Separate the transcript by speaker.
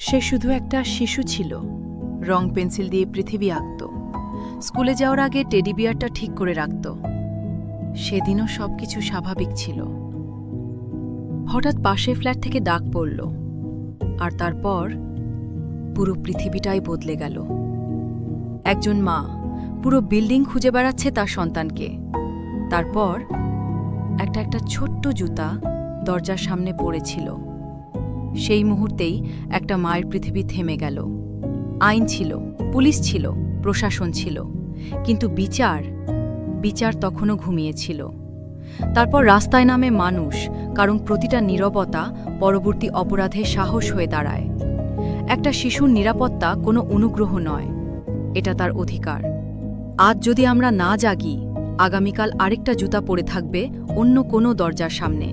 Speaker 1: সে শুধু একটা শিশু ছিল, রং পেন্সিল দিয়ে পৃথিবী আঁকত, স্কুলে যাওয়ার আগে টেডি বিয়ারটা ঠিক করে রাখত। সেদিনও সবকিছু স্বাভাবিক ছিল। হঠাৎ পাশের ফ্ল্যাট থেকে ডাক পড়ল, আর তারপর পুরো পৃথিবীটাই বদলে গেল। একজন মা পুরো বিল্ডিং খুঁজে বেড়াচ্ছে তার সন্তানকে। তারপর একটা ছোট্ট জুতা দরজার সামনে পড়েছিল। সেই মুহূর্তেই একটা মায়ের পৃথিবী থেমে গেল। আইন ছিল, পুলিশ ছিল, প্রশাসন ছিল, কিন্তু বিচার তখনও ঘুমিয়েছিল। তারপর রাস্তায় নামে মানুষ, কারণ প্রতিটা নীরবতা পরবর্তী অপরাধে সাহস হয়ে দাঁড়ায়। একটা শিশুর নিরাপত্তা কোনো অনুগ্রহ নয়, এটা তার অধিকার। আজ যদি আমরা না জাগি, আগামীকাল আরেকটা জুতা পড়ে থাকবে অন্য কোনো দরজার সামনে।